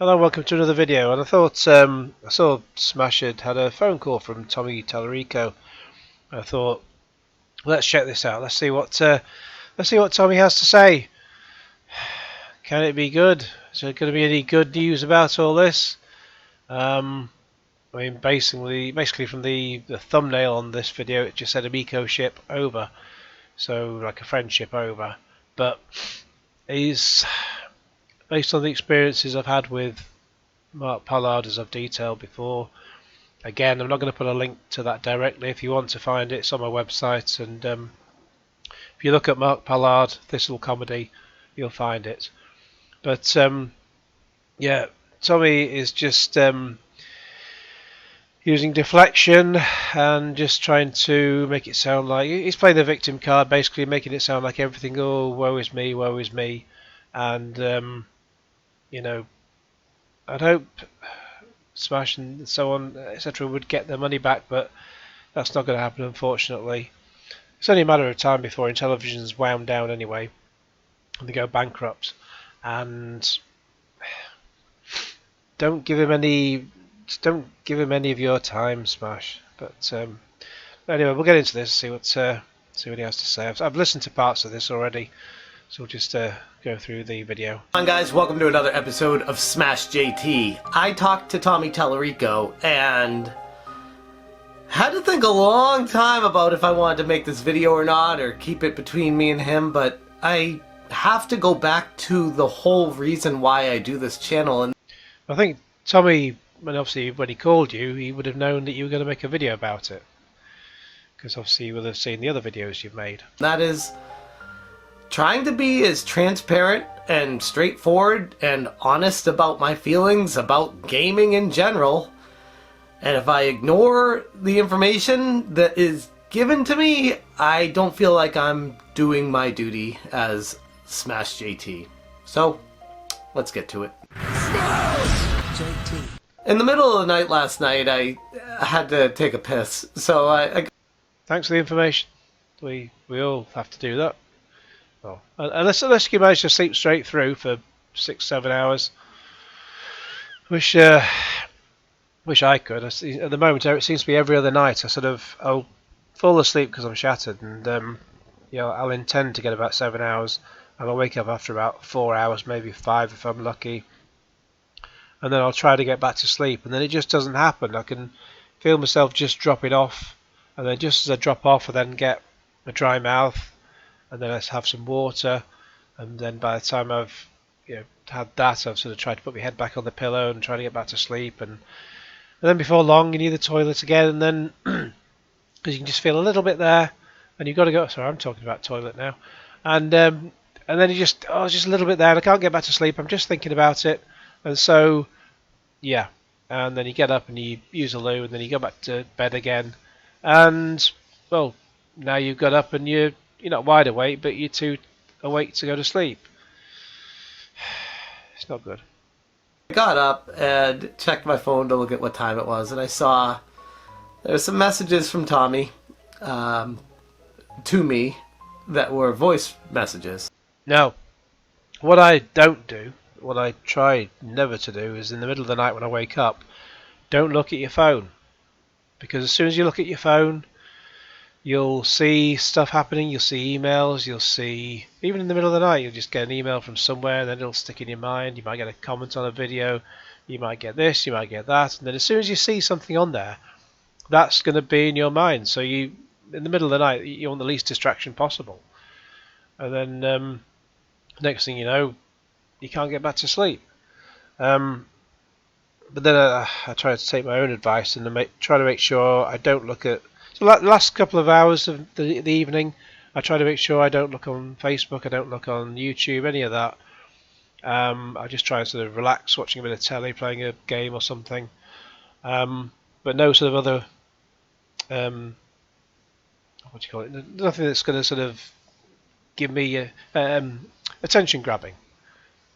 Hello, welcome to another video. And I thought I saw Smash had a phone call from Tommy Tallarico. I thought, let's check this out. Let's see what Tommy has to say. Can it be good? Is there going to be any good news about all this? I mean, basically from the thumbnail on this video, it just said Amico ship over, so like a friendship over. But he's based on the experiences I've had with Mark Pollard, as I've detailed before. Again, I'm not going to put a link to that directly. If you want to find it, it's on my website, and if you look at Mark Pollard Thistle Comedy, you'll find it. But yeah, Tommy is just using deflection and just trying to make it sound like he's playing the victim card, basically making it sound like everything, oh, woe is me, and you know, I'd hope Smash and so on, etc., would get their money back, but that's not going to happen, unfortunately. It's only a matter of time before Intellivision's wound down anyway, and they go bankrupt. And don't give him any of your time, Smash. But anyway, we'll get into this. See what he has to say. I've listened to parts of this already, so we'll just go through the video. Hi guys, welcome to another episode of Smash JT. I talked to Tommy Tallarico and had to think a long time about if I wanted to make this video or not, or keep it between me and him, but I have to go back to the whole reason why I do this channel. And I think Tommy, obviously when he called you, he would have known that you were going to make a video about it, because obviously you would have seen the other videos you've made. that is trying to be as transparent and straightforward and honest about my feelings about gaming in general. And if I ignore the information that is given to me, I don't feel like I'm doing my duty as Smash JT. So, let's get to it. Smash JT. In the middle of the night last night, I had to take a piss, so I... Thanks for the information. We all have to do that. Well, unless you manage to sleep straight through for 6-7 hours, which I could. At the moment, it seems to be every other night. I'll fall asleep because I'm shattered, and I'll intend to get about 7 hours, and I'll wake up after about 4 hours, maybe 5 if I'm lucky, and then I'll try to get back to sleep, and then it just doesn't happen. I can feel myself just dropping off, and then just as I drop off, I then get a dry mouth, and then I have some water, and then by the time I've had that, I've sort of tried to put my head back on the pillow and try to get back to sleep, and then before long you need the toilet again, and then because you can just feel a little bit there, and you've got to go. Sorry, I'm talking about toilet now, and then you just just a little bit there, and I can't get back to sleep. I'm just thinking about it, and so yeah, and then you get up and you use a loo, and then you go back to bed again, and well, now you've got up and you're not wide awake, but you're too awake to go to sleep. It's not good. I got up and checked my phone to look at what time it was, and I saw there were some messages from Tommy to me that were voice messages. Now, what I don't do, what I try never to do, is in the middle of the night when I wake up, don't look at your phone. Because as soon as you look at your phone, you'll see stuff happening, you'll see emails, you'll see, even in the middle of the night, you'll just get an email from somewhere, and then it'll stick in your mind. You might get a comment on a video, you might get this, you might get that, and then as soon as you see something on there, that's going to be in your mind. So in the middle of the night, you want the least distraction possible. And then next thing you know, you can't get back to sleep. But then I try to take my own advice and try to make sure I don't look at. So the last couple of hours of the evening, I try to make sure I don't look on Facebook, I don't look on YouTube, any of that. I just try and sort of relax, watching a bit of telly, playing a game or something. But no sort of other, what do you call it? Nothing that's going to sort of give me attention grabbing.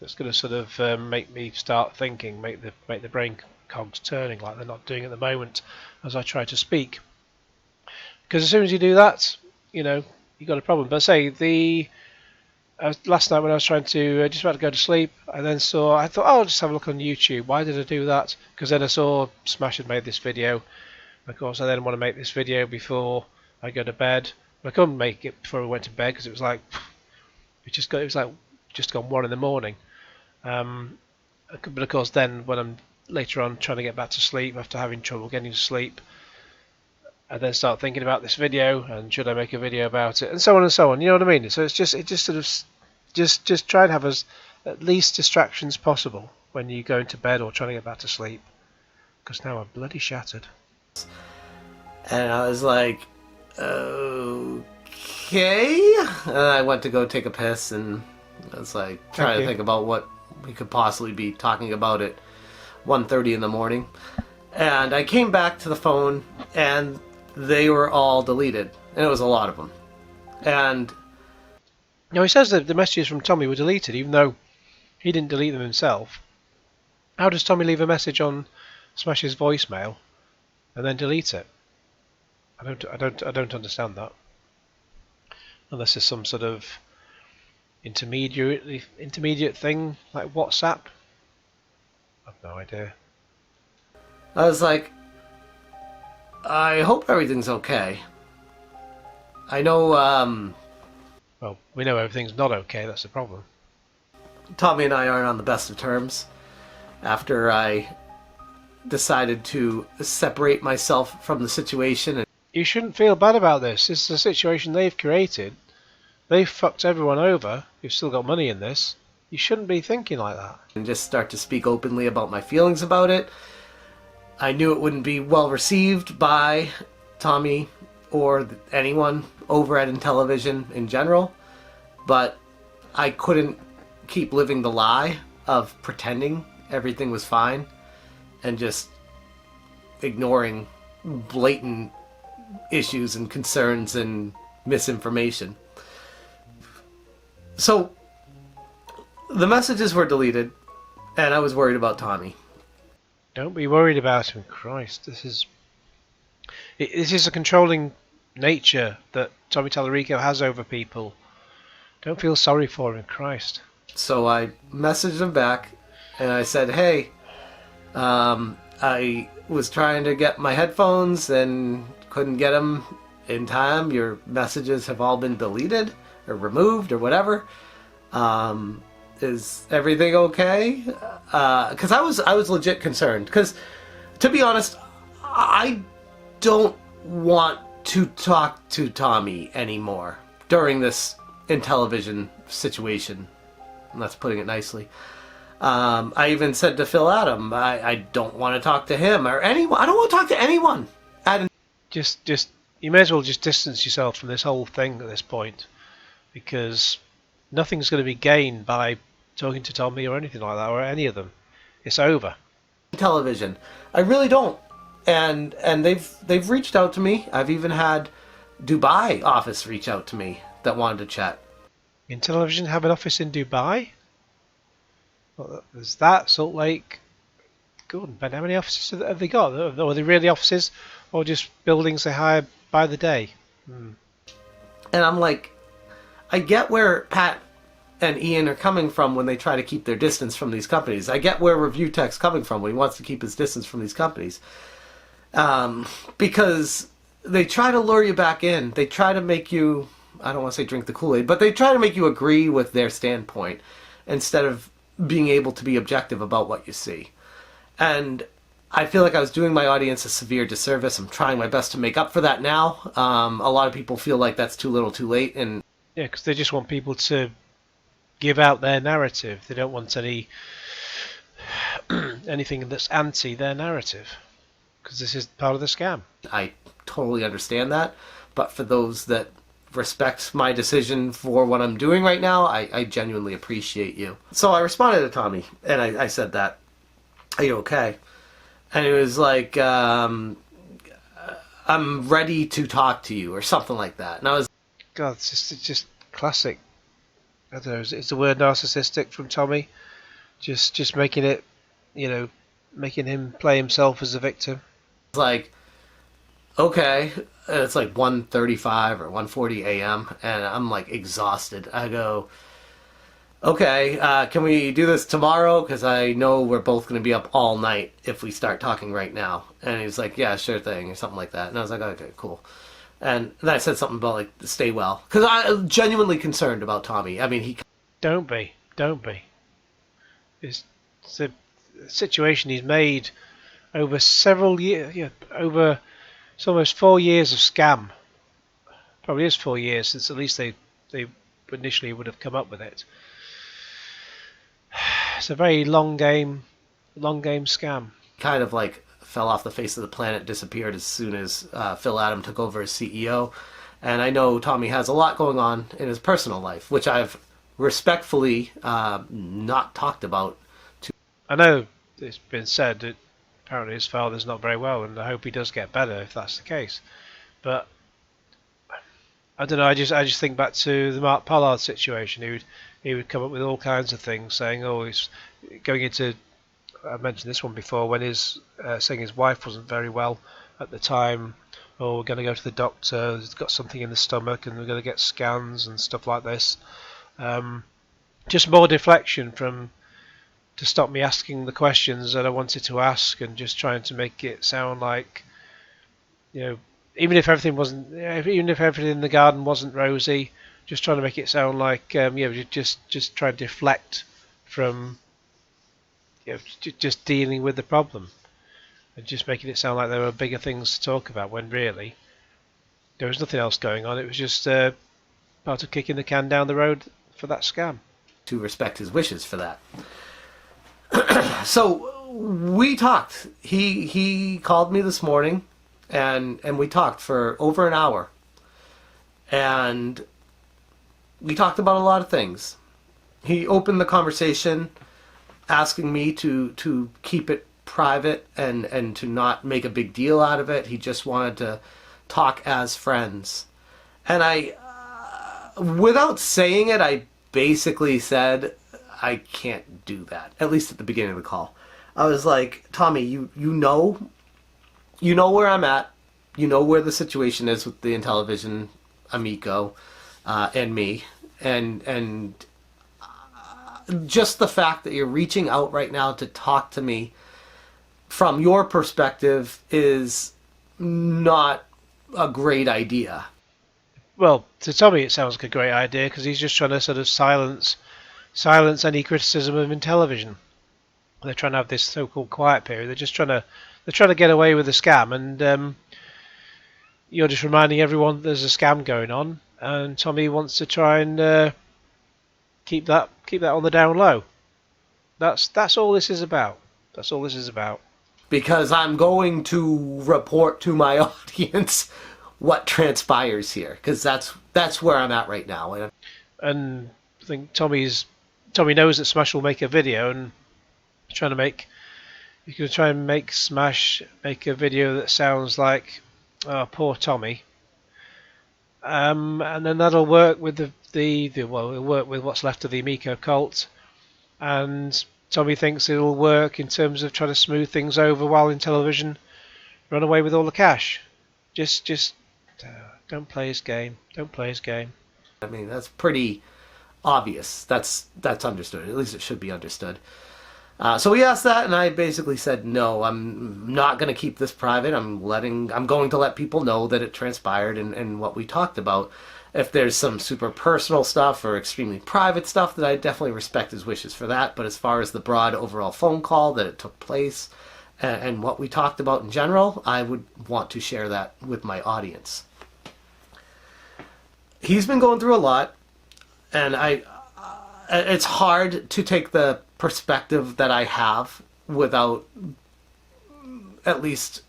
That's going to sort of make me start thinking, make the brain cogs turning like they're not doing at the moment as I try to speak. Because as soon as you do that, you've got a problem. But say last night when I was trying to just about to go to sleep, I thought, oh, I'll just have a look on YouTube. Why did I do that? Because then I saw Smash had made this video. Of course, I then want to make this video before I go to bed. I couldn't make it before I went to bed because it was like just gone 1 in the morning. But of course, then when I'm later on trying to get back to sleep after having trouble getting to sleep, I then start thinking about this video and should I make a video about it, and so on and so on. You know what I mean? So it just sort of just try and have as at least distractions possible when you go into bed or trying to get back to sleep. Because now I'm bloody shattered. And I was like, okay. And I went to go take a piss, and I was like trying to think about what we could possibly be talking about at 1:30 in the morning. And I came back to the phone, and they were all deleted, and it was a lot of them. And now he says that the messages from Tommy were deleted, even though he didn't delete them himself. How does Tommy leave a message on Smash's voicemail and then delete it? I don't understand that. Unless there's some sort of intermediate thing like WhatsApp. I've no idea. I was like, I hope everything's okay. I know, Well, we know everything's not okay, that's the problem. Tommy and I aren't on the best of terms after I decided to separate myself from the situation. And you shouldn't feel bad about this. This is a situation they've created. They've fucked everyone over. You've still got money in this. You shouldn't be thinking like that. And just start to speak openly about my feelings about it. I knew it wouldn't be well received by Tommy or anyone over at Intellivision in general, but I couldn't keep living the lie of pretending everything was fine and just ignoring blatant issues and concerns and misinformation. So the messages were deleted, and I was worried about Tommy. Don't be worried about him, Christ. This is a controlling nature that Tommy Tallarico has over people. Don't feel sorry for him, Christ. So I messaged him back, and I said, hey, I was trying to get my headphones and couldn't get them in time. Your messages have all been deleted or removed or whatever. Is everything okay? Because I was legit concerned. Because, to be honest, I don't want to talk to Tommy anymore during this Intellivision situation. That's putting it nicely. I even said to Phil Adam, I don't want to talk to him or anyone. I don't want to talk to anyone. Just you may as well just distance yourself from this whole thing at this point, because nothing's going to be gained by talking to Tommy or anything like that, or any of them. It's over. Television. I really don't. And they've reached out to me. I've even had Dubai office reach out to me that wanted to chat. Intellivision have an office in Dubai? Well, there's that, Salt Lake. Good, but how many offices have they got? Are they really offices, or just buildings they hire by the day? And I'm like, I get where Pat and Ian are coming from when they try to keep their distance from these companies. I get where Review Tech's coming from when he wants to keep his distance from these companies. Because they try to lure you back in. They try to make you, I don't want to say drink the Kool-Aid, but they try to make you agree with their standpoint instead of being able to be objective about what you see. And I feel like I was doing my audience a severe disservice. I'm trying my best to make up for that now. A lot of people feel like that's too little too late. And yeah, because they just want people to give out their narrative. They don't want anything that's anti their narrative, because this is part of the scam. I totally understand that. But for those that respect my decision for what I'm doing right now, I genuinely appreciate you. So I responded to Tommy, and I said that, are you okay? And it was like, I'm ready to talk to you, or something like that. And I was, God, it's just classic. I don't know, is the word narcissistic from Tommy? Just making it, making him play himself as a victim. like, okay. And it's like 1:35 or 1:40 a.m. and I'm like exhausted. I go, okay, can we do this tomorrow? Because I know we're both going to be up all night if we start talking right now. And he's like, yeah, sure thing, or something like that. And I was like, okay, cool. And then I said something about, like, stay well. Because I'm genuinely concerned about Tommy. I mean, he... Don't be. It's a situation he's made over several years, over it's almost 4 years of scam. Probably is 4 years since at least they initially would have come up with it. It's a very long game scam. kind of, like, fell off the face of the planet, disappeared as soon as Phil Adam took over as CEO. And I know Tommy has a lot going on in his personal life, which I've respectfully not talked about. I know it's been said that apparently his father's not very well, and I hope he does get better if that's the case. But I don't know. I just think back to the Mark Pollard situation. He would come up with all kinds of things, saying, "Oh, he's going into." I mentioned this one before when saying his wife wasn't very well at the time. Oh, we're going to go to the doctor. He's got something in the stomach, and we're going to get scans and stuff like this. Just more deflection to stop me asking the questions that I wanted to ask, and just trying to make it sound like, even if everything in the garden wasn't rosy, just trying to make it sound like, just try to deflect from, just dealing with the problem, and just making it sound like there were bigger things to talk about when really there was nothing else going on. It was just part of kicking the can down the road for that scam. To respect his wishes for that. So we talked. He called me this morning, and we talked for over an hour. And we talked about a lot of things. He opened the conversation asking me to keep it private and to not make a big deal out of it. He just wanted to talk as friends. And I, without saying it, I basically said, I can't do that. At least at the beginning of the call. I was like, Tommy, you know where I'm at. You know where the situation is with the Intellivision Amico and me. And just the fact that you're reaching out right now to talk to me from your perspective is not a great idea. Well, to Tommy it sounds like a great idea because he's just trying to sort of silence any criticism of Intellivision. They're trying to have this so-called quiet period. They're trying to get away with the scam, and you're just reminding everyone there's a scam going on, and Tommy wants to try and keep that on the down low. That's all this is about. That's all this is about. Because I'm going to report to my audience what transpires here, because that's where I'm at right now. And I think Tommy knows that Smash will make a video, and he's going to try and make Smash make a video that sounds like, oh, poor Tommy. And then that'll work with it'll work with what's left of the Amico cult, and Tommy thinks it'll work in terms of trying to smooth things over while Intellivision run away with all the cash. Just don't play his game. Don't play his game. I mean, that's pretty obvious. That's understood. At least it should be understood. So he asked that, and I basically said, no, I'm not going to keep this private. I'm going to let people know that it transpired and what we talked about. If there's some super personal stuff or extremely private stuff, that I definitely respect his wishes for that. But as far as the broad overall phone call that it took place and what we talked about in general, I would want to share that with my audience. He's been going through a lot, and it's hard to take the perspective that I have without at least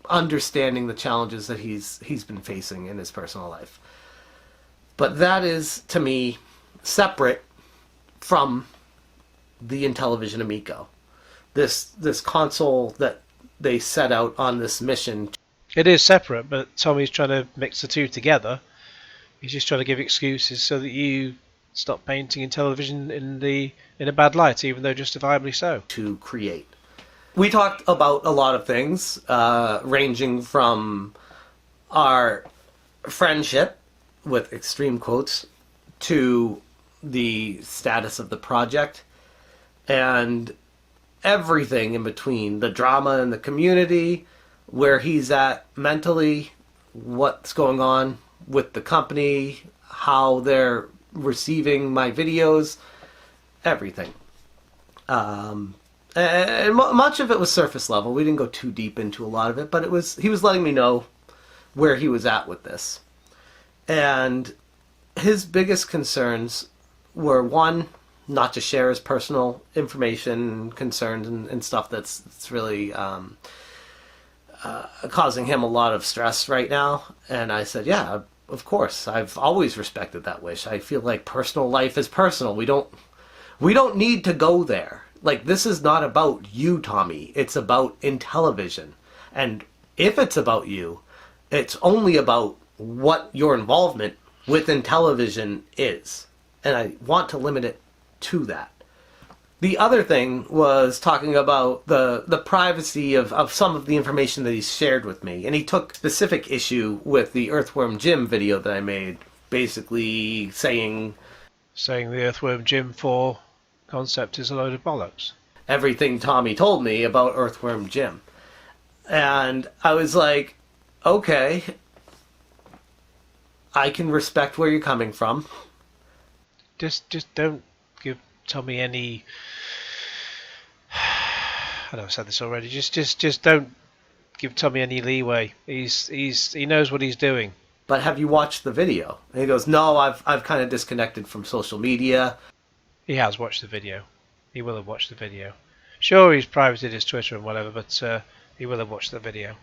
understanding the challenges that he's been facing in his personal life. But that is, to me, separate from the Intellivision Amico. This console that they set out on this mission. It is separate, but Tommy's trying to mix the two together. He's just trying to give excuses so that you stop painting Intellivision in a bad light, even though justifiably so. To create. We talked about a lot of things, ranging from our friendship, with extreme quotes, to the status of the project, and everything in between, the drama in the community, where he's at mentally, what's going on with the company, how they're receiving my videos, everything. And much of it was surface level. We didn't go too deep into a lot of it, but he was letting me know where he was at with this. And his biggest concerns were, one, not to share his personal information, concerns, and stuff that's really causing him a lot of stress right now. And I said, yeah, of course. I've always respected that wish. I feel like personal life is personal. We don't need to go there. Like, this is not about you, Tommy. It's about Intellivision. And if it's about you, it's only about what your involvement with Intellivision is. And I want to limit it to that. The other thing was talking about the privacy of some of the information that he's shared with me. And he took specific issue with the Earthworm Jim video that I made, basically saying the Earthworm Jim 4 concept is a load of bollocks. Everything Tommy told me about Earthworm Jim. And I was like, okay, I can respect where you're coming from. Just don't give Tommy any... I know I've said this already. Just don't give Tommy any leeway. He knows what he's doing. But have you watched the video? And he goes, no, I've kind of disconnected from social media. He has watched the video. He will have watched the video. Sure, he's privated his Twitter and whatever, but he will have watched the video.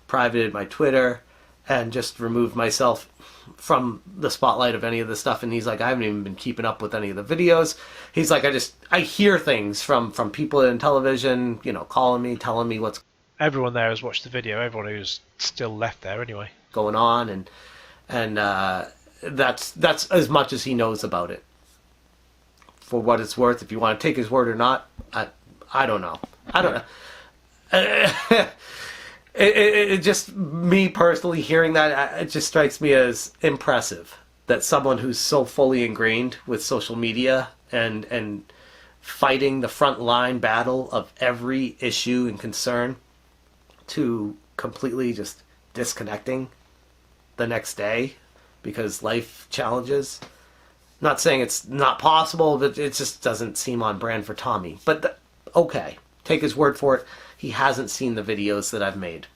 Privated my Twitter and just removed myself from the spotlight of any of the stuff. And he's like, I haven't even been keeping up with any of the videos. He's like, I hear things from people in Intellivision, calling me, telling me what's... Everyone there has watched the video. Everyone who's still left there anyway. Going on, and that's as much as he knows about it. For what it's worth, if you want to take his word or not, I don't know. I don't know. It just, me personally hearing that, it just strikes me as impressive that someone who's so fully ingrained with social media and fighting the front line battle of every issue and concern to completely just disconnecting the next day because life challenges. Not saying it's not possible, but it just doesn't seem on brand for Tommy. But okay, take his word for it. He hasn't seen the videos that I've made.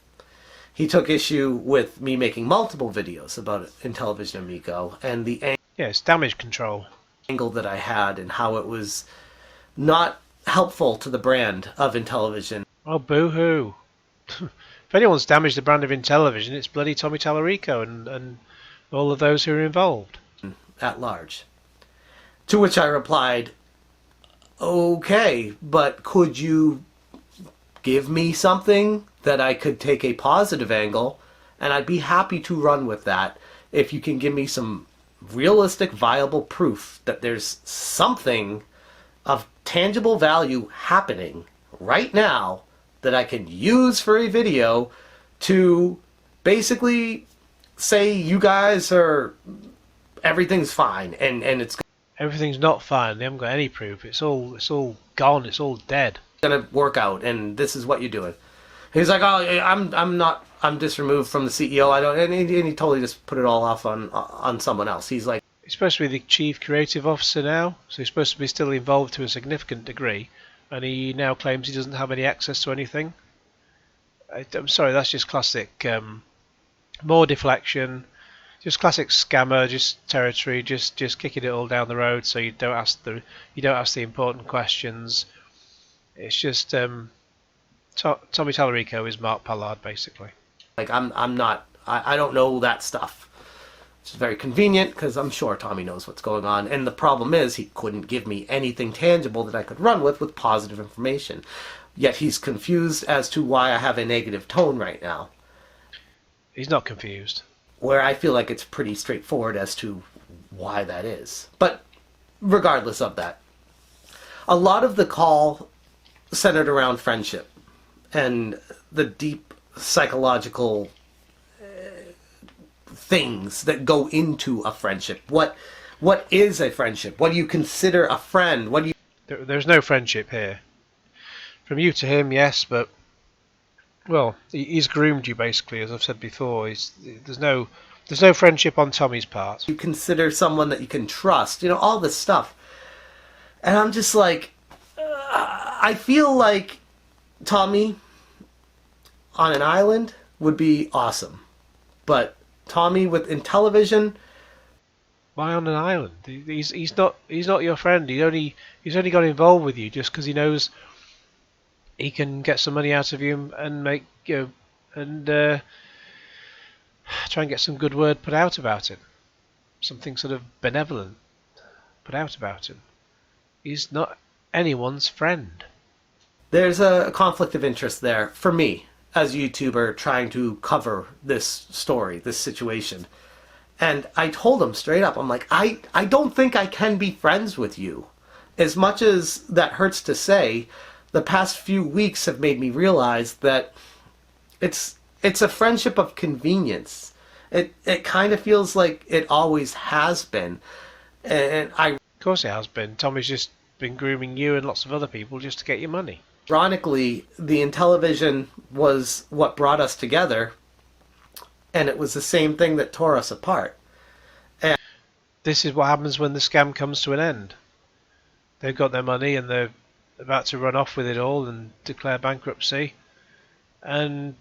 He took issue with me making multiple videos about Intellivision Amico and the it's damage control angle that I had and how it was not helpful to the brand of Intellivision. Oh, boo-hoo. If anyone's damaged the brand of Intellivision, it's bloody Tommy Tallarico and all of those who are involved. At large. To which I replied, okay, but could you give me something that I could take a positive angle, and I'd be happy to run with that if you can give me some realistic, viable proof that there's something of tangible value happening right now that I can use for a video to basically say you guys are... everything's fine, and it's... Everything's not fine. They haven't got any proof. It's all gone. It's all dead. Gonna work out, and this is what you're doing. He's like, oh, I'm just removed from the CEO. I don't, and he totally just put it all off on someone else. He's like, he's supposed to be the chief creative officer now, so he's supposed to be still involved to a significant degree, and he now claims he doesn't have any access to anything. I'm sorry, that's just classic. More deflection. Just classic scammer, just territory, just kicking it all down the road, so you don't ask the important questions. It's just Tommy Tallarico is Mark Pollard, basically. Like I don't know that stuff. It's very convenient because I'm sure Tommy knows what's going on, and the problem is he couldn't give me anything tangible that I could run with positive information. Yet he's confused as to why I have a negative tone right now. He's not confused. Where I feel like it's pretty straightforward as to why that is. But regardless of that, a lot of the call centered around friendship and the deep psychological things that go into a friendship. What What is a friendship? What do you consider a friend? What do you... There's no friendship here. From you to him, yes, but well, he's groomed you basically, as I've said before. There's no friendship on Tommy's part. You consider someone that you can trust, all this stuff. And I'm just like, I feel like Tommy on an island would be awesome. But Tommy with Intellivision... Why on an island? He's not your friend. He's only got involved with you just because he knows he can get some money out of you and make and try and get some good word put out about him, something sort of benevolent put out about him. He's not anyone's friend. There's a conflict of interest there for me as a YouTuber trying to cover this story, this situation. And I told him straight up, I'm like, I don't think I can be friends with you. As much as that hurts to say, the past few weeks have made me realize that it's a friendship of convenience. It kind of feels like it always has been. And of course it has been. Tommy's just been grooming you and lots of other people just to get your money. Ironically, the Intellivision was what brought us together, and it was the same thing that tore us apart. And this is what happens when the scam comes to an end. They've got their money and they're about to run off with it all and declare bankruptcy, and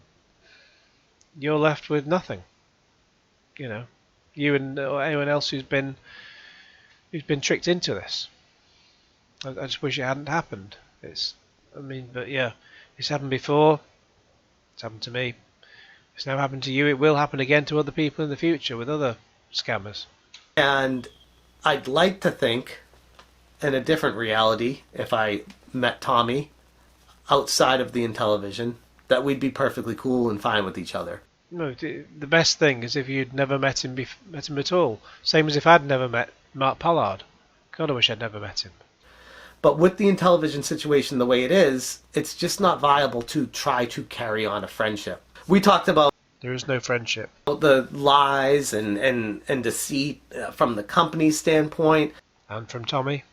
you're left with nothing. You and anyone else who's been tricked into this. I just wish it hadn't happened. But yeah, it's happened before. It's happened to me. It's now happened to you. It will happen again to other people in the future with other scammers. And I'd like to think, in a different reality, if I met Tommy outside of the Intellivision, that we'd be perfectly cool and fine with each other. No, the best thing is if you'd never met him at all. Same as if I'd never met Mark Pollard. God, I wish I'd never met him. But with the Intellivision situation the way it is, it's just not viable to try to carry on a friendship. We talked about... There is no friendship. The lies and deceit from the company's standpoint. And from Tommy.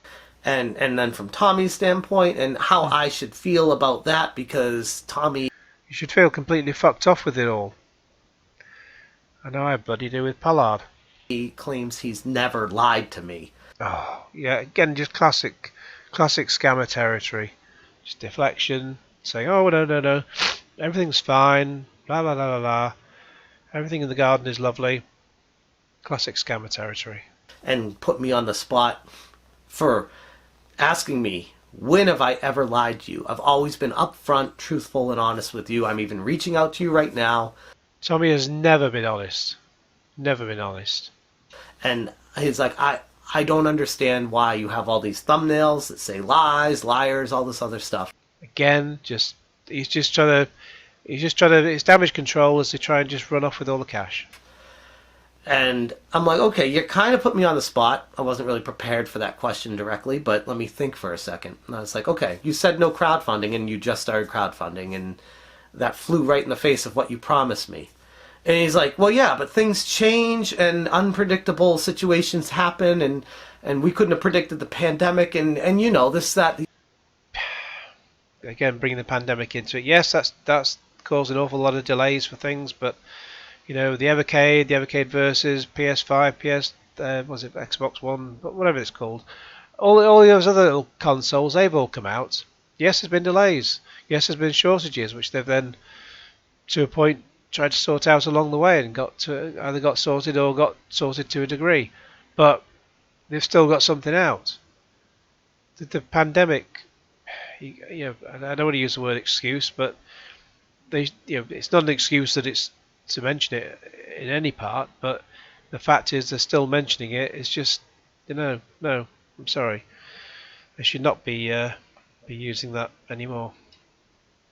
And then from Tommy's standpoint, and how I should feel about that, because Tommy... You should feel completely fucked off with it all. I know I bloody do with Pollard. He claims he's never lied to me. Oh, yeah, again, just classic scammer territory. Just deflection, saying, oh, no, everything's fine, blah, blah, blah, blah, blah. Everything in the garden is lovely. Classic scammer territory. And put me on the spot for asking me, when have I ever lied to you? I've always been upfront, truthful, and honest with you. I'm even reaching out to you right now. Tommy has never been honest. Never been honest. And he's like, I don't understand why you have all these thumbnails that say lies, liars, all this other stuff. Again, he's just trying to it's damage control as they try and just run off with all the cash. And I'm like, okay, you kind of put me on the spot. I wasn't really prepared for that question directly, but let me think for a second. And I was like, okay, you said no crowdfunding, and you just started crowdfunding, and that flew right in the face of what you promised me. And he's like, well, yeah, but things change, and unpredictable situations happen, and we couldn't have predicted the pandemic, and this, that. Again, bringing the pandemic into it. Yes, that's caused an awful lot of delays for things, but the Evercade versus PS5, was it Xbox One, whatever it's called. All those other little consoles, they've all come out. Yes, there's been delays. Yes, there's been shortages, which they've then, to a point, tried to sort out along the way and either got sorted or got sorted to a degree. But they've still got something out. The pandemic, I don't want to use the word excuse, but it's not an excuse that it's to mention it in any part, but the fact is they're still mentioning it. It's just, no, I'm sorry. They should not be using that anymore.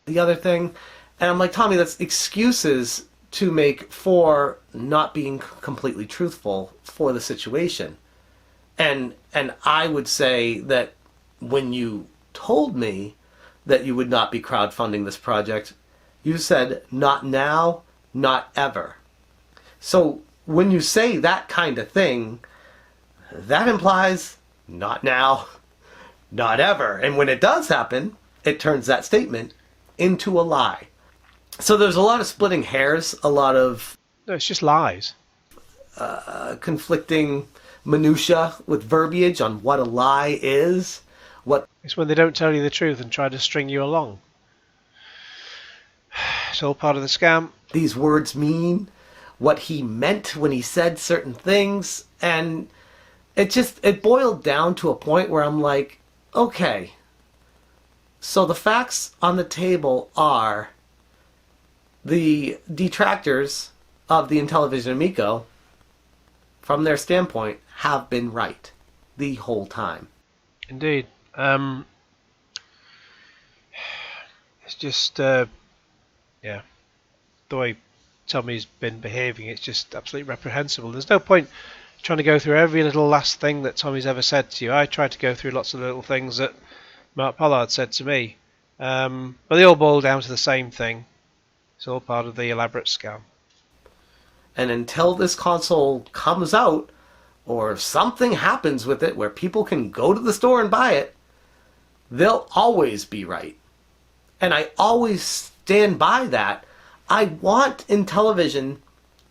The other thing, and I'm like, Tommy, that's excuses to make for not being completely truthful for the situation. And I would say that when you told me that you would not be crowdfunding this project, you said, not now, not ever. So when you say that kind of thing, that implies not now, not ever. And when it does happen, it turns that statement into a lie. So there's a lot of splitting hairs, a lot of No, it's just lies. conflicting minutia with verbiage on what a lie is, what It's when they don't tell you the truth and try to string you along. It's all part of the scam. these words mean, what he meant when he said certain things, and it boiled down to a point where I'm like, okay, so the facts on the table are the detractors of the Intellivision Amico, from their standpoint, have been right the whole time. Indeed. It's just, yeah, the way Tommy's been behaving, it's just absolutely reprehensible. There's no point trying to go through every little last thing that Tommy's ever said to you. I tried to go through lots of little things that Mark Pollard said to me, but they all boil down to the same thing. It's all part of the elaborate scam. And until this console comes out, or something happens with it where people can go to the store and buy it, they'll always be right. And I always stand by that. I want Intellivision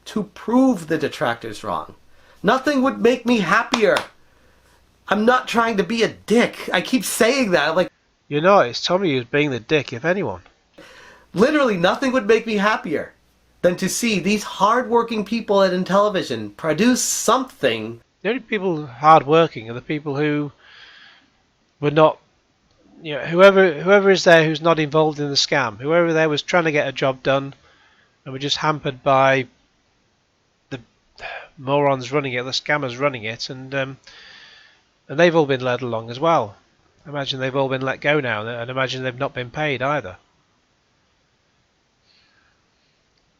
to prove the detractors wrong. Nothing would make me happier. I'm not trying to be a dick. I keep saying that. Like, You're not. It's Tommy who's being the dick, if anyone. literally nothing would make me happier than to see these hardworking people at Intellivision produce something. The only people hard-working are the people who were not, whoever is there who's not involved in the scam. Whoever there was trying to get a job done and were just hampered by the morons running it, the scammers running it, and they've all been led along as well. I imagine they've all been let go now, and imagine they've not been paid either.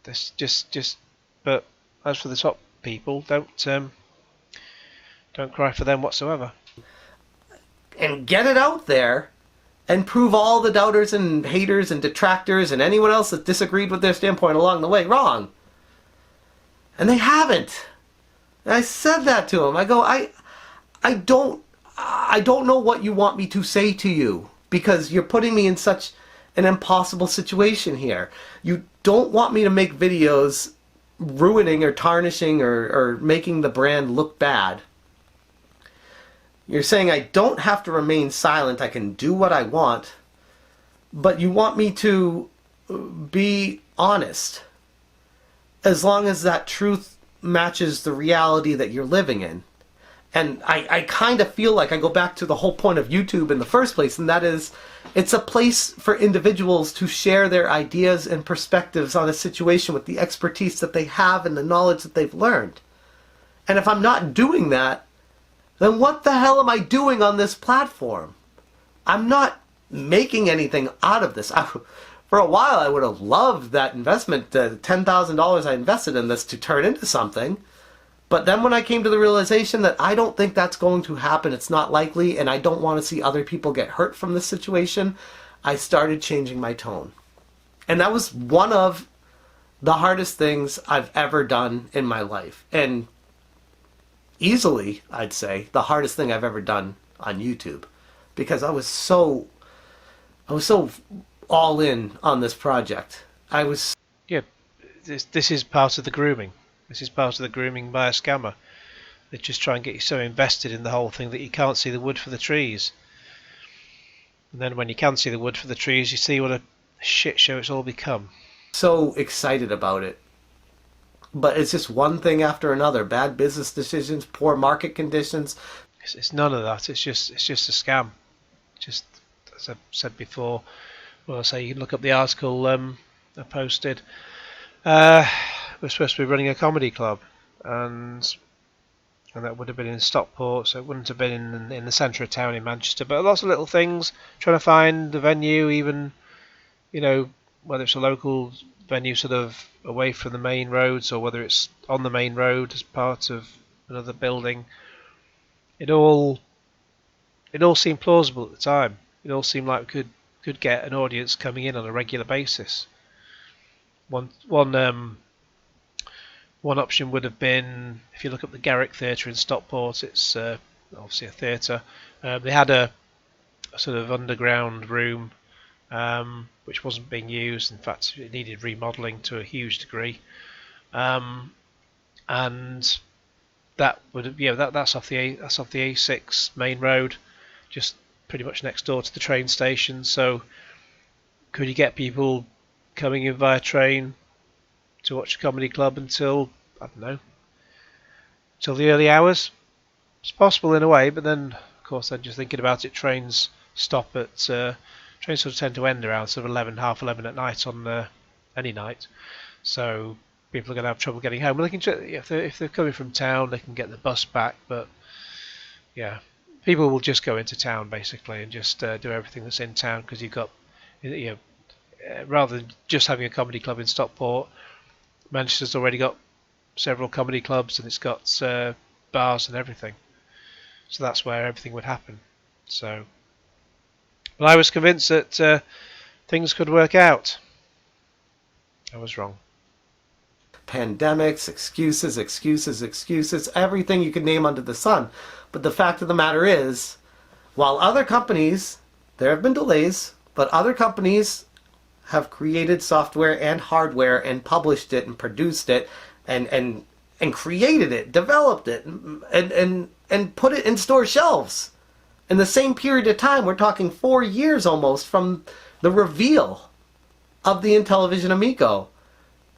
This just, but as for the top people, don't cry for them whatsoever. And get it out there and prove all the doubters and haters and detractors and anyone else that disagreed with their standpoint along the way wrong. And they haven't. And I said that to him. I go, I don't know what you want me to say to you, because you're putting me in such an impossible situation here. You don't want me to make videos ruining or tarnishing or making the brand look bad. You're saying I don't have to remain silent, I can do what I want, but you want me to be honest, as long as that truth matches the reality that you're living in. And I kind of feel like I go back to the whole point of YouTube in the first place, and that is, it's a place for individuals to share their ideas and perspectives on a situation with the expertise that they have and the knowledge that they've learned. And if I'm not doing that, then what the hell am I doing on this platform? I'm not making anything out of this. For a while, I would have loved that investment, the $10,000 I invested in this, to turn into something. But then when I came to the realization that I don't think that's going to happen, it's not likely, and I don't want to see other people get hurt from this situation, I started changing my tone. And that was one of the hardest things I've ever done in my life. And easily, I'd say, the hardest thing I've ever done on YouTube. Because I was so all in on this project. Yeah, this is part of the grooming. This is part of the grooming by a scammer. They just try and get you so invested in the whole thing that you can't see the wood for the trees. And then when you can see the wood for the trees, you see what a shit show it's all become. So excited about it. But it's just one thing after another. Bad business decisions, poor market conditions. It's none of that. It's just a scam. Just as I've said before, well, I say you can look up the article I posted. We're supposed to be running a comedy club, and that would have been in Stockport, so it wouldn't have been in the centre of town in Manchester. But lots of little things, trying to find the venue, even, whether it's a local venue sort of away from the main roads, or whether it's on the main road as part of another building. It all seemed plausible at the time. It all seemed like we could get an audience coming in on a regular basis. One One option would have been, if you look up the Garrick Theatre in Stockport, it's obviously a theatre. They had a sort of underground room which wasn't being used. In fact, it needed remodelling to a huge degree, and that would have, that's off the A6 main road, just pretty much next door to the train station. So could you get people coming in via train to watch a comedy club until, I don't know, till the early hours? It's possible in a way, but then of course, then just thinking about it, trains stop at trains sort of tend to end around sort of 11, half 11 at night on any night. So people are going to have trouble getting home. Well, they can, if they're coming from town, they can get the bus back. But yeah, people will just go into town basically and just do everything that's in town, because you've got, rather than just having a comedy club in Stockport, Manchester's already got several comedy clubs, and it's got bars and everything. So that's where everything would happen. So, but I was convinced that things could work out. I was wrong. Pandemics, excuses, everything you could name under the sun. But the fact of the matter is, while other companies, there have been delays, but other companies have created software and hardware and published it and produced it and created it, developed it, and put it in store shelves. In the same period of time, we're talking 4 years almost from the reveal of the Intellivision Amico.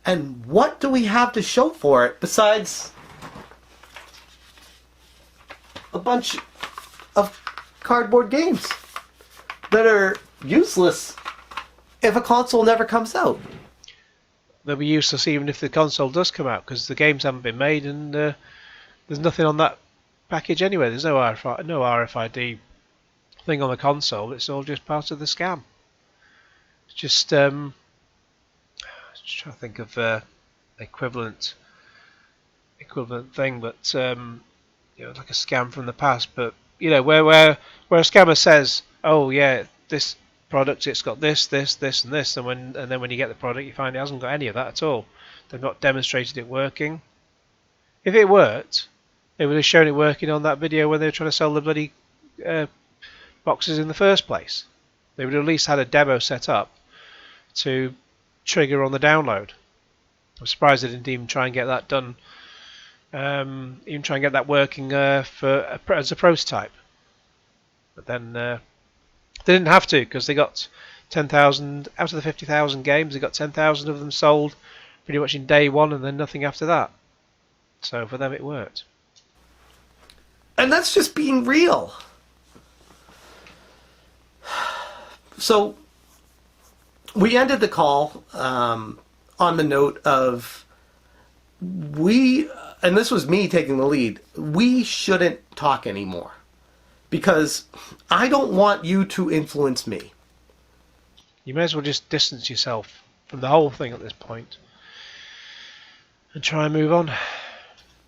And what do we have to show for it besides a bunch of cardboard games that are useless if a console never comes out? They'll be useless even if the console does come out, because the games haven't been made, and there's nothing on that package anyway. There's no RFID thing on the console. It's all just part of the scam. It's just trying to think of equivalent thing, but like a scam from the past. But where a scammer says, "Oh yeah, this product, it's got this, and this," and then when you get the product, you find it hasn't got any of that at all. They've not demonstrated it working. If it worked, they would have shown it working on that video when they were trying to sell the bloody boxes in the first place. They would have at least had a demo set up to trigger on the download. I'm surprised they didn't even try and get that done, even try and get that working as a prototype. But then they didn't have to, because they got 10,000 out of the 50,000 games. They got 10,000 of them sold pretty much in day one, and then nothing after that. So for them, it worked. And that's just being real. So we ended the call on the note of and this was me taking the lead, we shouldn't talk anymore, because I don't want you to influence me. You may as well just distance yourself from the whole thing at this point and try and move on.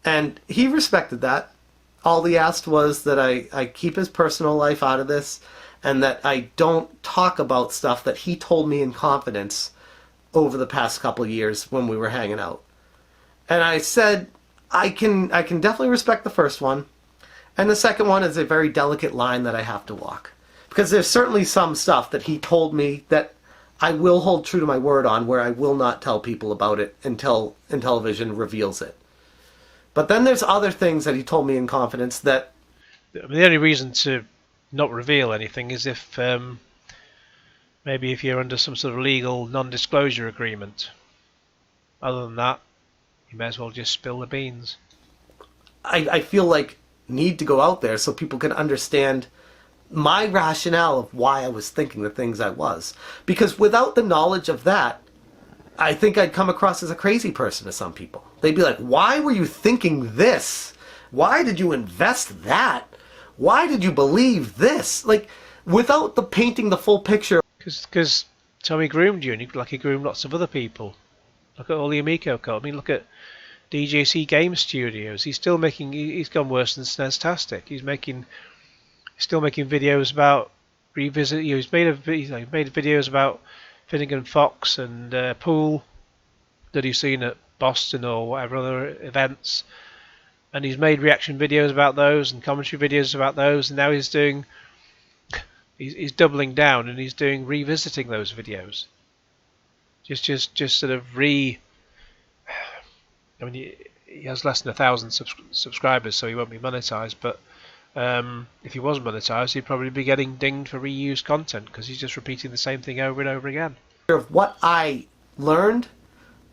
And he respected that. All he asked was that I keep his personal life out of this, and that I don't talk about stuff that he told me in confidence over the past couple of years when we were hanging out. And I said, I can definitely respect the first one, and the second one is a very delicate line that I have to walk. Because there's certainly some stuff that he told me that I will hold true to my word on, where I will not tell people about it until Intellivision reveals it. But then there's other things that he told me in confidence that... The only reason to not reveal anything is if maybe if you're under some sort of legal non-disclosure agreement. Other than that, you may as well just spill the beans. I feel like need to go out there so people can understand my rationale of why I was thinking the things I was. Because without the knowledge of that, I think I'd come across as a crazy person to some people. They'd be like, why were you thinking this? Why did you invest that? Why did you believe this? Like, without the painting the full picture. Because Tommy groomed you, and he groomed lots of other people. Look at all the Amico code. I mean, look at DJC Game Studios. He's still making... He's gone worse than SNEStastic. He's still making videos about revisit. He's made videos about Finnegan Fox and Pool that he's seen at Boston or whatever other events, and he's made reaction videos about those and commentary videos about those, and now he's doubling down and he's doing revisiting those videos. Just sort of I mean, he has less than 1,000 subscribers, so he won't be monetized. But if he was monetized, he'd probably be getting dinged for reused content because he's just repeating the same thing over and over again. Of what I learned,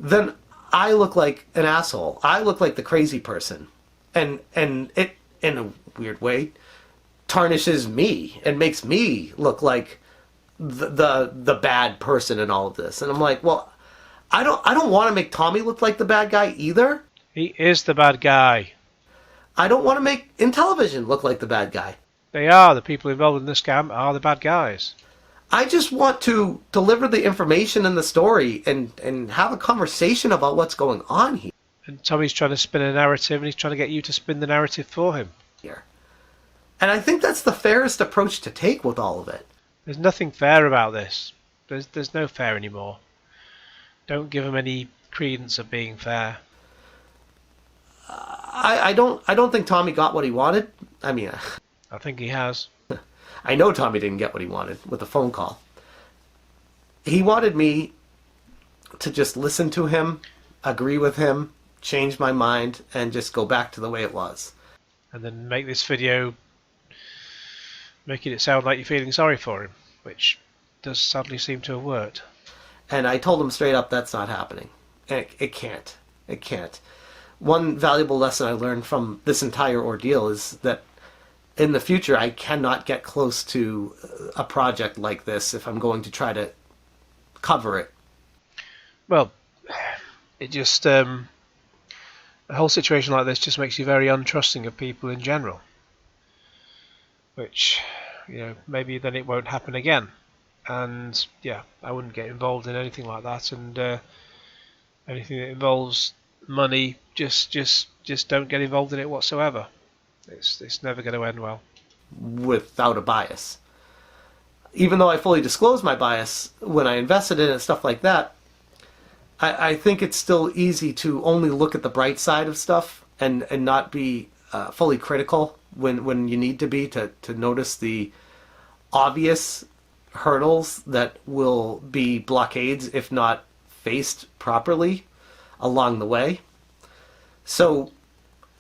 then I look like an asshole. I look like the crazy person, and it, in a weird way, tarnishes me and makes me look like the bad person in all of this. And I'm like, well, I don't want to make Tommy look like the bad guy either. He is the bad guy. I don't want to make Intellivision look like the bad guy. They are. The people involved in the scam are the bad guys. I just want to deliver the information and the story and have a conversation about what's going on here. And Tommy's trying to spin a narrative, and he's trying to get you to spin the narrative for him. And I think that's the fairest approach to take with all of it. There's nothing fair about this. There's no fair anymore. Don't give him any credence of being fair. I don't think Tommy got what he wanted. I mean, I think he has. I know Tommy didn't get what he wanted with the phone call. He wanted me to just listen to him, agree with him, change my mind, and just go back to the way it was. And then make this video making it sound like you're feeling sorry for him, which does sadly seem to have worked. And I told him straight up that's not happening. It can't. It can't. One valuable lesson I learned from this entire ordeal is that in the future I cannot get close to a project like this if I'm going to try to cover it. Well, it just a whole situation like this just makes you very untrusting of people in general, which, you know, maybe then it won't happen again. And yeah, I wouldn't get involved in anything like that, and anything that involves money, just don't get involved in it whatsoever. It's never going to end well. Without a bias. Even though I fully disclosed my bias when I invested in it, stuff like that, I think it's still easy to only look at the bright side of stuff and not be fully critical when you need to be to notice the obvious hurdles that will be blockades if not faced properly along the way. So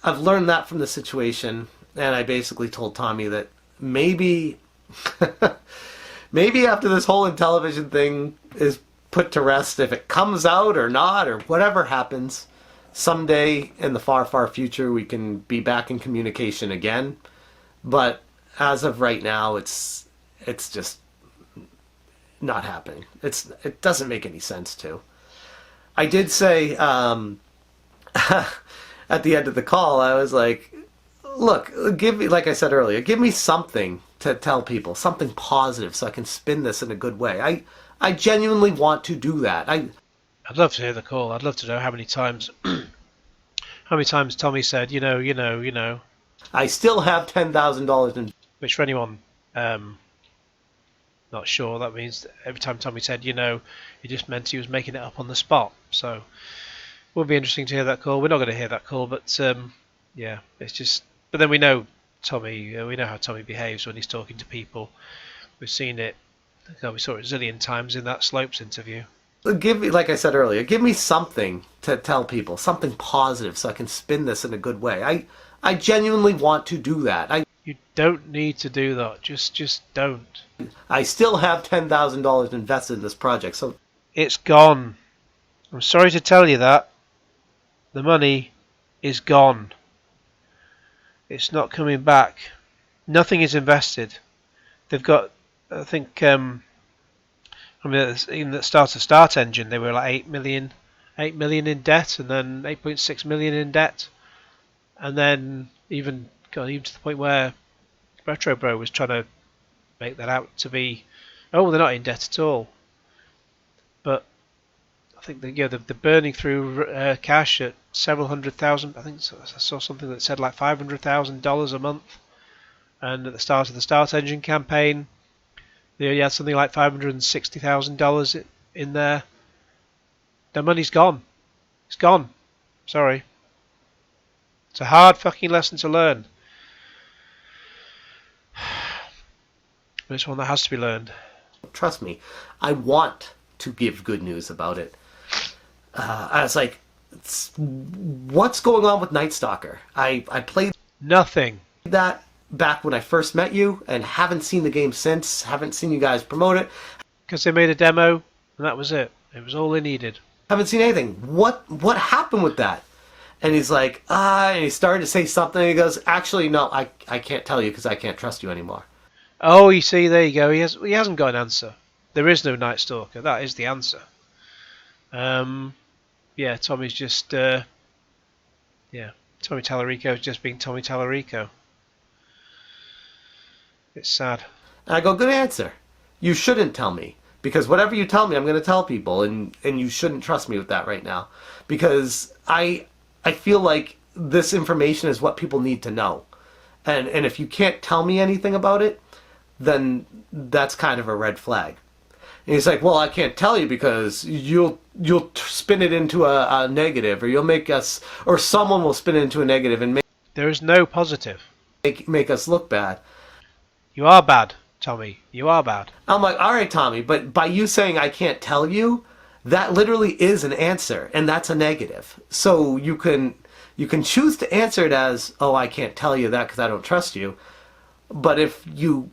I've learned that from the situation, and I basically told Tommy that maybe maybe after this whole Intellivision thing is put to rest, if it comes out or not or whatever happens, someday in the far, far future we can be back in communication again. But as of right now, it's just not happening. It doesn't make any sense to. I did say at the end of the call, I was like, look, give me, like I said earlier, give me something to tell people, something positive so I can spin this in a good way. I genuinely want to do that. I'd love to hear the call. I'd love to know how many times Tommy said, you know. I still have $10,000 in... Which for anyone not sure, that means that every time Tommy said, you know, he just meant he was making it up on the spot. So it will be interesting to hear that call. We're not going to hear that call, but yeah, it's just... But then we know Tommy, we know how Tommy behaves when he's talking to people. We've seen it. We saw it a zillion times in that Slopes interview. Give me, like I said earlier, give me something to tell people, something positive so I can spin this in a good way. I genuinely want to do that. You don't need to do that. Just don't. I still have $10,000 invested in this project, so... It's gone. I'm sorry to tell you that. The money is gone. It's not coming back. Nothing is invested. They've got, I think, even the start engine, they were like 8 million in debt, and then 8.6 million in debt, and then even to the point where Retro Bro was trying to make that out to be, oh, they're not in debt at all. But I think they're burning through cash at several $100,000. I think I saw something that said like $500,000 a month. And at the start of the Start Engine campaign, they only had something like $560,000 in there. Their money's gone. It's gone. Sorry. It's a hard fucking lesson to learn. But it's one that has to be learned. Trust me, I want to give good news about it. I was like, what's going on with Night Stalker? I played Nothing. that back when I first met you and haven't seen the game since. Haven't seen you guys promote it. Because they made a demo and that was it. It was all they needed. Haven't seen anything. What happened with that? And he's like, and he started to say something. And he goes, actually, no, I can't tell you because I can't trust you anymore. Oh, you see, there you go. He hasn't got an answer. There is no Night Stalker. That is the answer. Yeah, Tommy's just Tommy Tallarico is just being Tommy Tallarico. It's sad. And I go, good answer. You shouldn't tell me. Because whatever you tell me, I'm going to tell people. And you shouldn't trust me with that right now. Because I feel like this information is what people need to know. And if you can't tell me anything about it, then that's kind of a red flag. And he's like, well, I can't tell you because you'll spin it into a negative, or you'll make us, or someone will spin it into a negative and There is no positive. make us look bad. You are bad, Tommy. You are bad. I'm like, all right, Tommy, but by you saying I can't tell you, that literally is an answer, and that's a negative. So you can choose to answer it as, oh, I can't tell you that because I don't trust you. But if you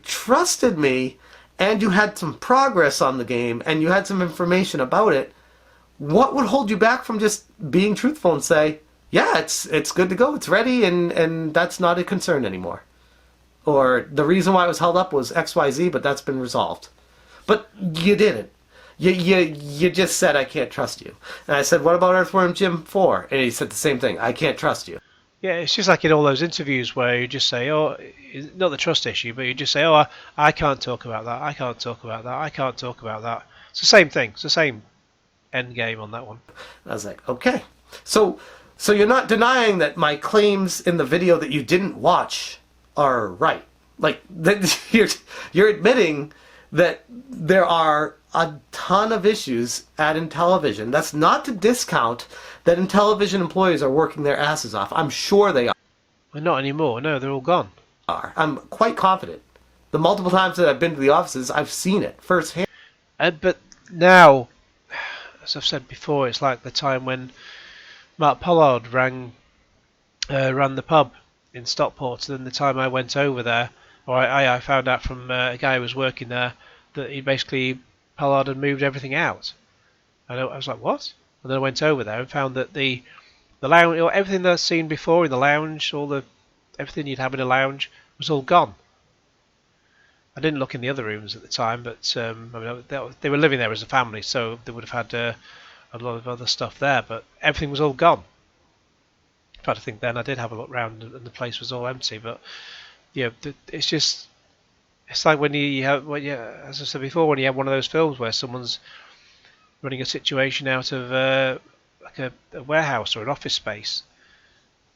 trusted me and you had some progress on the game and you had some information about it, what would hold you back from just being truthful and say, yeah, it's good to go, it's ready, and that's not a concern anymore? Or the reason why it was held up was XYZ, but that's been resolved. But you didn't. You just said, I can't trust you. And I said, what about Earthworm Jim 4? And he said the same thing, I can't trust you. Yeah, it's just like in all those interviews where you just say, oh, not the trust issue, but you just say, oh, I can't talk about that, I can't talk about that, I can't talk about that. It's the same thing. It's the same end game on that one. I was like, okay. So you're not denying that my claims in the video that you didn't watch are right. Like, you're admitting that there are a ton of issues at Intellivision. That's not to discount that Intellivision employees are working their asses off. I'm sure they Well, not anymore. No, they're all gone. are. I'm quite confident. The multiple times that I've been to the offices, I've seen it firsthand. But now, as I've said before, it's like the time when Mark Pollard ran the pub in Stockport. And then the time I went over there, or I found out from a guy who was working there that Pollard had moved everything out. And I was like, what? And then I went over there and found that the lounge, everything that I'd seen before in the lounge, everything you'd have in a lounge was all gone. I didn't look in the other rooms at the time, but I mean, they were living there as a family, so they would have had a lot of other stuff there, but everything was all gone. In fact, I think then I did have a look round and the place was all empty, but yeah, it's like when you have, as I said before, when you have one of those films where someone's running a situation out of like a warehouse or an office space,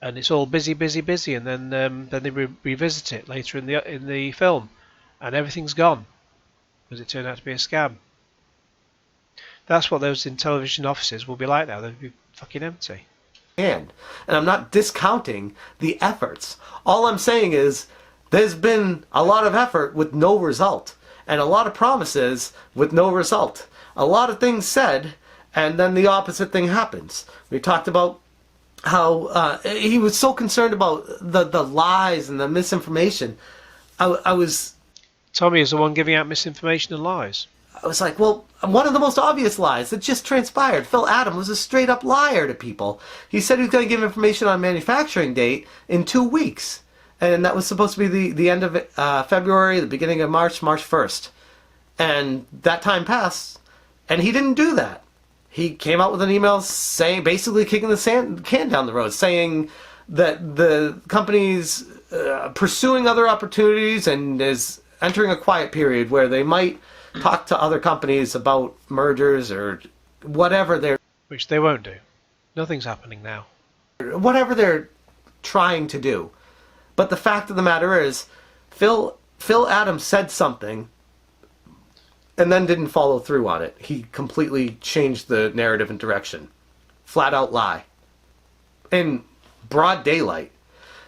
and it's all busy, and then they revisit it later in the film, and everything's gone because it turned out to be a scam. That's what those Intellivision offices will be like now. They'll be fucking empty. And I'm not discounting the efforts. All I'm saying is there's been a lot of effort with no result, and a lot of promises with no result. A lot of things said, and then the opposite thing happens. We talked about how he was so concerned about the lies and the misinformation. I was... Tommy is the one giving out misinformation and lies. I was like, well, one of the most obvious lies that just transpired. Phil Adam was a straight-up liar to people. He said he was going to give information on manufacturing date in 2 weeks. And that was supposed to be the end of February, the beginning of March 1st. And that time passed, and he didn't do that. He came out with an email saying, basically kicking the can down the road, saying that the company's pursuing other opportunities and is entering a quiet period where they might talk to other companies about mergers or whatever which they won't do. Nothing's happening now. Whatever they're trying to do. But the fact of the matter is, Phil Adams said something and then didn't follow through on it. He completely changed the narrative and direction. flat out lie in broad daylight.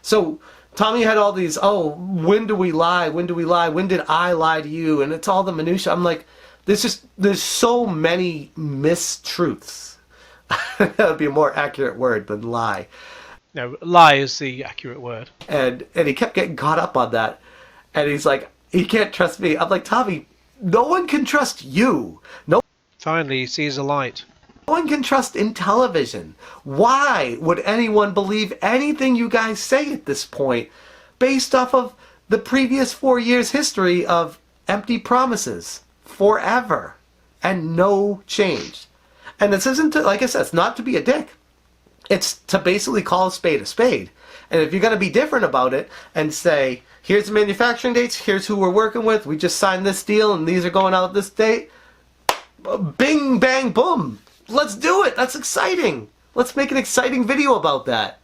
So Tommy had all these, oh, when do we lie? When do we lie? When did I lie to you? And it's all the minutia. I'm like, there's so many mistruths. That would be a more accurate word than lie. No, lie is the accurate word. And he kept getting caught up on that. And he's like, he can't trust me. I'm like, Tommy, no one can trust you. No Finally, he sees a light. one can trust Intellivision. Why would anyone believe anything you guys say at this point based off of the previous 4 years' history of empty promises forever and no change? And this isn't to, like I said, it's not to be a dick. It's to basically call a spade a spade. And if you're going to be different about it and say, here's the manufacturing dates, here's who we're working with, we just signed this deal and these are going out this date, bing, bang, boom. Let's do it. That's exciting. Let's make an exciting video about that.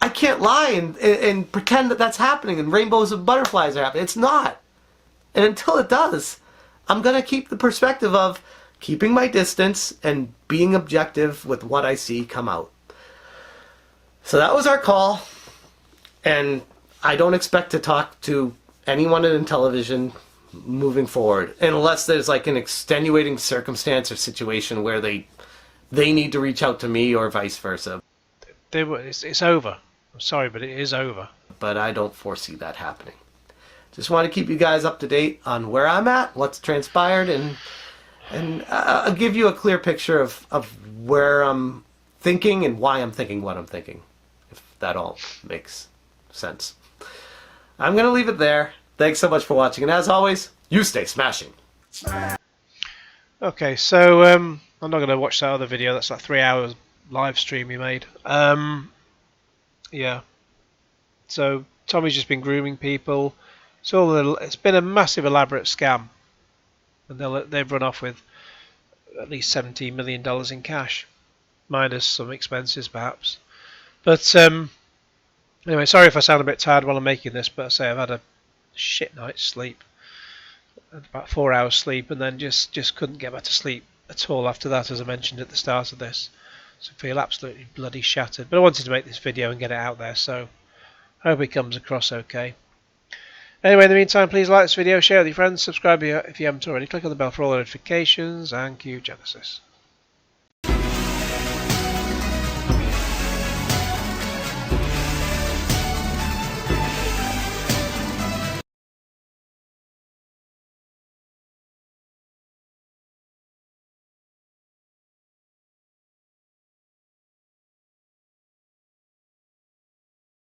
I can't lie and pretend that that's happening and rainbows and butterflies are happening. It's not. And until it does, I'm going to keep the perspective of keeping my distance and being objective with what I see come out. So that was our call. And I don't expect to talk to anyone at Intellivision moving forward unless there's like an extenuating circumstance or situation where they need to reach out to me or vice versa. It's over. I'm sorry, but it is over. But I don't foresee that happening. Just want to keep you guys up to date on where I'm at, what's transpired, and I'll give you a clear picture of where I'm thinking and why I'm thinking what I'm thinking, if that all makes sense. I'm going to leave it there. Thanks so much for watching, and as always, you stay smashing. Okay, so I'm not going to watch that other video. That's like 3 hours live stream you made. Yeah. So Tommy's just been grooming people. It's been a massive, elaborate scam, and they've run off with at least $17 million in cash, minus some expenses perhaps. But anyway, sorry if I sound a bit tired while I'm making this, but I say I've had a shit night's sleep, about 4 hours sleep, and then just couldn't get back to sleep at all after that, as I mentioned at the start of this. So I feel absolutely bloody shattered. But I wanted to make this video and get it out there, so I hope it comes across okay. Anyway, in the meantime, please like this video, share it with your friends, subscribe if you haven't already, click on the bell for all notifications, and cue Genesis.